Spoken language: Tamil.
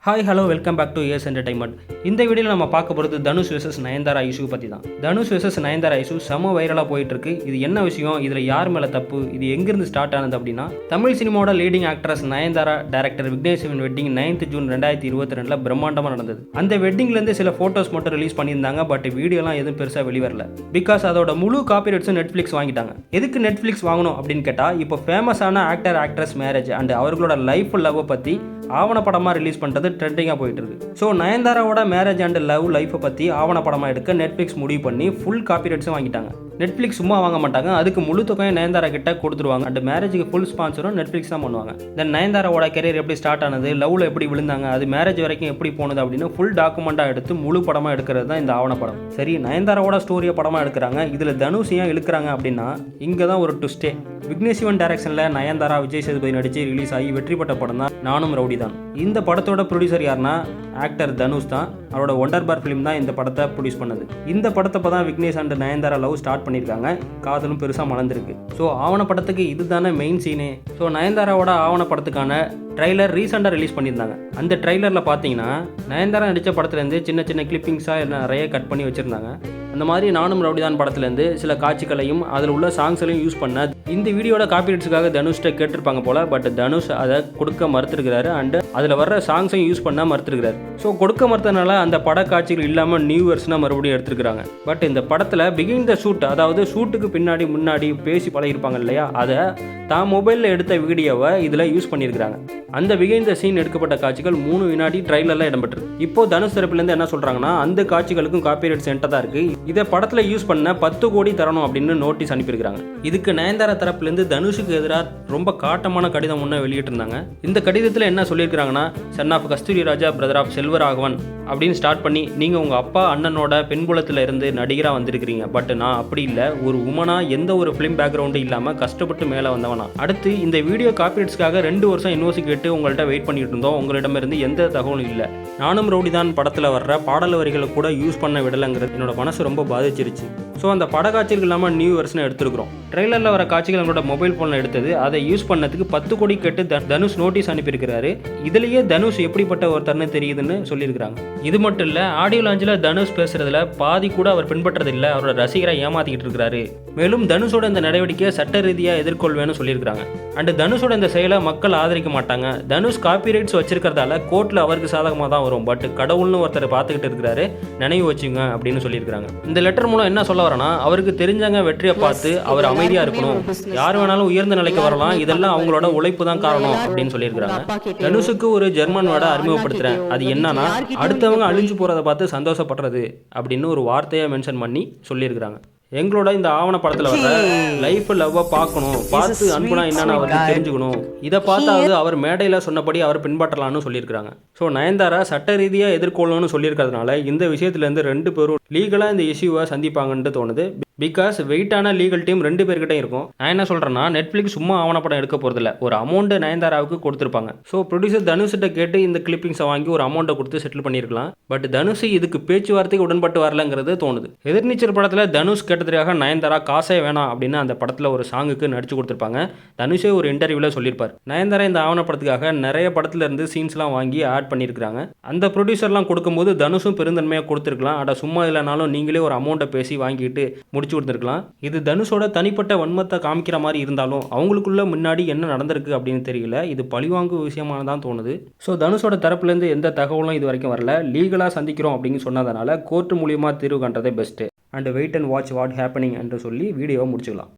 Hi hello welcome back to AS entertainment. இந்த வீடியோவில் நம்ம பார்க்க போகிறது தனுஷ் வெர்சஸ் நயன்தாரா இஷ்யூ பற்றி தான். தனுஷ் வெர்சஸ் நயன்தாரா இஷ்யூ செம வைரலாக போயிட்டு இருக்கு. இது என்ன விஷயம், இதில் யார் மேலே தப்பு, இது எங்கிருந்து ஸ்டார்ட் ஆனது அப்படின்னா, தமிழ் சினிமாவோட லீடிங் ஆக்ட்ரஸ் நயன்தாரா டைரக்டர் விக்னேஷின் வெட்டிங் 9th ஜூன் 2022 பிரம்மாண்டமாக நடந்தது. அந்த வெட்டிங்லேருந்து சில ஃபோட்டோஸ் மட்டும் ரிலீஸ் பண்ணியிருந்தாங்க. பட் வீடியோலாம் எதுவும் பெருசாக வெளிவரல. பிகாஸ் அதோட முழு காப்பிரைட்ஸும் நெட்ஃப்ளிக்ஸ் வாங்கிட்டாங்க. எதுக்கு நெட்ஃப்ளிக்ஸ் வாங்கணும் அப்படின்னு கேட்டால், இப்போ ஃபேமஸான ஆக்டர் ஆக்ட்ரஸ் மேரேஜ் அண்ட் அவர்களோட லைஃப் லவ்வை பற்றி ஆவணப்படமாக ரிலீஸ் பண்ணுறது ட்ரெண்டிங்காக போயிட்டு இருக்கு. ஸோ நயன்தாராவோட மேரேஜ் அண்ட் லவ் லைஃப்பை பற்றி ஆவணப்படமாக எடுக்க நெட்ஃப்ளிக்ஸ் முடிவு பண்ணி ஃபுல் காப்பிரைட்ஸும் வாங்கிட்டாங்க. நெட்ஃப்ளிக்ஸ் சும்மா வாங்க மாட்டாங்க, அதுக்கு முழு தொகையும் நயன்தாரா கிட்ட கொடுத்துருவாங்க. அண்ட் மேரேஜுக்கு ஃபுல் ஸ்பான்சரும் நெட்ஃப்ளிக்ஸ் தான் பண்ணுவாங்க. தென் நயன்தாராவோட கெரியர் எப்படி ஸ்டார்ட் ஆனது, லவ்ல எப்படி விழுந்தாங்க, அது மேரேஜ் வரைக்கும் எப்படி போனது அப்படின்னு ஃபுல் டாக்குமெண்ட்டாக எடுத்து முழு படமாக எடுக்கிறது தான் இந்த ஆவணப்படம். சரி, நயன்தாராவோட ஸ்டோரியை படமாக எடுக்கிறாங்க, இதில் தனுஷ் ஏன் இழுக்கிறாங்க அப்படின்னா, இங்கே தான் ஒரு ட்விஸ்டே. விக்னேஷிவன் டைரக்ஷனில் நயன்தாரா விஜய் சேதுபதி நடித்து ரிலீஸ் ஆகி வெற்றி பெற்ற படம் தான் நானும் ரவுடி தான். இந்த படத்தோட ப்ரொடியூசர் யாருன்னா ஆக்டர் தனுஷ் தான். அவரோட ஒண்டர் பார் ஃபிலிம் தான் இந்த படத்தை ப்ரொடியூஸ் பண்ணது. இந்த படத்தை தான் Vignesh and Nayanthara love start பண்ணியிருக்காங்க. காதலும் பெருசாக மலர்ந்துருக்கு. ஸோ ஆவணப்படத்துக்கு இதுதானே மெயின் சீனே. ஸோ நயன்தாராவோட ஆவணப்படத்துக்கான ட்ரைலர் ரீசெண்டாக ரிலீஸ் பண்ணியிருந்தாங்க. அந்த ட்ரைலரில் பார்த்தீங்கன்னா நயன்தாரா நடித்த படத்துலேருந்து சின்ன சின்ன கிளிப்பிங்ஸாக நிறைய கட் பண்ணி வச்சுருந்தாங்க. அந்த மாதிரி நானும் ரவுடிதான் படத்துலேருந்து சில காட்சிகளையும் அதில் உள்ள சாங்ஸ்களையும் யூஸ் பண்ண இந்த வீடியோட காப்பிரைட்ஸுக்காக தனுஷ்ட கேட்டிருப்பாங்க போல. பட் தனுஷ் அதை கொடுக்க மறுத்துருக்கிறாரு அண்ட் அதில் வர்ற சாங்ஸையும் யூஸ் பண்ண மறுத்துருக்கிறாரு. ஸோ கொடுக்க மறுத்தனால அந்த பட காட்சிகள் இல்லாமல் நியூ வெர்ஷனாக மறுபடியும் எடுத்துருக்காங்க. பட் இந்த படத்தில் பிகின் த ஷூட், அதாவது ஷூட்டுக்கு முன்னாடி பேசி பழகிருப்பாங்க இல்லையா, அதை தான் மொபைலில் எடுத்த வீடியோவை இதில் யூஸ் பண்ணியிருக்கிறாங்க. அந்த பிகின் த சீன் எடுக்கப்பட்ட காட்சிகள் 3 வினாடி ட்ரைலரில் இடம்பெற்றது. இப்போ தனுஷ் தரப்புலேருந்து என்ன சொல்கிறாங்கன்னா, அந்த காட்சிகளுக்கும் காப்பிரைட்ஸ் என்கிட்ட தான் இருக்குது, இதை படத்தில் யூஸ் பண்ண 10 கோடி தரணும் அப்படின்னு நோட்டீஸ் அனுப்பியிருக்காங்க. இதுக்கு நயன்தாரா தரப்புலேருந்து தனுஷுக்கு எதிராக ரொம்ப காட்டமான கடிதம் ஒன்று வெளியிட்டிருந்தாங்க. இந்த கடிதத்தில் என்ன சொல்லியிருக்கிறாங்கன்னா, son of Kasthuri Raja, brother of Selvaraghavan அப்படின்னு ஸ்டார்ட் பண்ணி, நீங்கள் உங்கள் அப்பா அண்ணனோட பெண்புலத்தில் இருந்து நடிகராக வந்திருக்கிறீங்க. பட் நான் அப்படி இல்லை, ஒரு உமனாக எந்த ஒரு ஃபிலிம் பேக்ரவுண்டு இல்லாமல் கஷ்டப்பட்டு மேலே வந்தவனா. அடுத்து இந்த வீடியோ காப்பிரைட்ஸ்க்காக 2 வருஷம் யூனிவர்சிட்டி கேட்டு உங்கள்கிட்ட வெயிட் பண்ணிட்டு இருந்தோம். உங்களிடமிருந்து எந்த தகவலும் இல்லை. நானும் ரவுடிதான் படத்தில் வர்ற பாடல் வரிகளை கூட யூஸ் பண்ண விடலைங்கிறது என்னோட மனசு ரொம்ப பாதிச்சிருச்சு. ஸோ அந்த பட காட்சிகள் இல்லாமல் நியூ வெர்ஷனை எடுத்துருக்கிறோம். ட்ரெய்லரில் வர காட்சிகள் எங்களோட மொபைல் ஃபோனில் எடுத்தது, அதை யூஸ் பண்ணதுக்கு 10 கோடி கேட்டு தனுஷ் நோட்டீஸ் அனுப்பியிருக்கிறாரு. இதுலேயே தனுஷ் எப்படிப்பட்ட ஒருத்தர்னு தெரியுதுன்னு சொல்லியிருக்கிறாங்க. இது மட்டும் இல்லை, ஆடியோ லாஞ்சில் தனுஷ் பேசுறதுல பாதி கூட அவர் பின்பற்றதில்லை, அவரோட ரசிகரை ஏமாத்திக்கிட்டு இருக்கிறாரு. மேலும் தனுஷோட இந்த நடவடிக்கையை சட்ட ரீதியாக எதிர்கொள்வேன்னு சொல்லியிருக்காங்க. அண்ட் தனுஷோட இந்த செயலை மக்கள் ஆதரிக்க மாட்டாங்க. தனுஷ் காப்பிரைட்ஸ் வச்சிருக்கிறதால கோர்ட்டில் அவருக்கு சாதகமாக தான் வரும். பட் கடவுள்னு ஒருத்தர் பார்த்துக்கிட்டு இருக்கிறாரு, நினைவு வச்சுங்க அப்படின்னு சொல்லியிருக்காங்க. இந்த லெட்டர் மூலம் என்ன சொல்ல வரனா, அவருக்கு தெரிஞ்சவங்க வெற்றியை பார்த்து அவர் அமைதியாக இருக்கணும், யார் வேணாலும் உயர்ந்த நிலைக்கு வரலாம், இதெல்லாம் அவங்களோட உழைப்பு தான் காரணம் அப்படின்னு சொல்லியிருக்காங்க. தனுஷுக்கு ஒரு ஜெர்மன் வேர்டை அறிமுகப்படுத்துறேன், அது என்னன்னா அடுத்தவங்க அழிஞ்சு போகிறத பார்த்து சந்தோஷப்படுறது அப்படின்னு ஒரு வார்த்தையை மென்ஷன் பண்ணி சொல்லியிருக்கிறாங்க. எங்களோட இந்த ஆவண படத்தில் வர லைஃப் லவ்வை பார்த்து அன்புனா என்னன்னு அவருக்கு தெரிஞ்சுக்கணும், இதை பார்த்தாவது அவர் மேடையில் சொன்னபடி அவர் பின்பற்றலாம்னு சொல்லியிருக்காங்க. ஸோ நயன்தாரா சட்ட ரீதியாக எதிர்கொள்ளணும்னு சொல்லியிருக்கிறதுனால இந்த விஷயத்துலேருந்து 2 பேரும் லீகலாக இந்த இஷ்யூவை சந்திப்பாங்கன்னு தோணுது. பிகாஸ் வெயிட்டான லீகல் டீம் 2 பேர்கிட்ட இருக்கும். நான் என்ன சொல்கிறேன்னா, நெட்ஃப்ளிக்ஸ் சும்மா ஆவணப்படம் எடுக்க போகிறதில்ல, ஒரு அமௌண்ட்டு நயன்தாராவுக்கு கொடுத்துருப்பாங்க. ஸோ ப்ரொடியூசர் தனுஷ்கிட்ட கேட்டு இந்த கிளிப்பிங்ஸை வாங்கி ஒரு அமௌண்ட்டை கொடுத்து செட்டில் பண்ணியிருக்கலாம். பட் தனுஷ் இதுக்கு பேச்சுவார்த்தைக்கு உடன்பட்டு வரலங்கிறது தோணுது. எதிர்நீச்சல் படத்தில் தனுஷ் கேட்டதுக்காக நயன்தாரா காசே வேணாம் அப்படின்னு அந்த படத்தில் ஒரு சாங்குக்கு நடிச்சு கொடுத்துருப்பாங்க. தனுஷே ஒரு இன்டர்வியூவில் சொல்லியிருப்பார். நயன்தாரா இந்த ஆவணப்படத்துக்காக நிறைய படத்துல இருந்து சீன்ஸ்லாம் வாங்கி ஆட் பண்ணியிருக்காங்க. அந்த ப்ரொடியூசர்லாம் கொடுக்கும்போது தனுஷும் பெருந்தன்மையாக கொடுத்துருக்கலாம். அட சும்மா இல்லைனாலும் நீங்களே ஒரு அமௌண்ட்டை பேசி வாங்கிட்டு முடிச்சு கொடுத்துருக்கலாம். இது தனுஷோட தனிப்பட்ட வன்மத்தை காமிக்கிற மாதிரி இருந்தாலும் அவங்களுக்குள்ள முன்னாடி என்ன நடந்திருக்கு அப்படின்னு தெரியல. இது பழிவாங்கும் விஷயமானதான் தோணுது. ஸோ தனுஷோட தரப்புலேருந்து எந்த தகவலும் இது வரைக்கும் வரல. லீகலாக சந்திக்கிறோம் அப்படின்னு சொன்னதுனால கோர்ட் மூலியமாக தீர்வு காண்றதே best. And wait and watch what happening என்று சொல்லி வீடியோவை முடிச்சுக்கலாம்.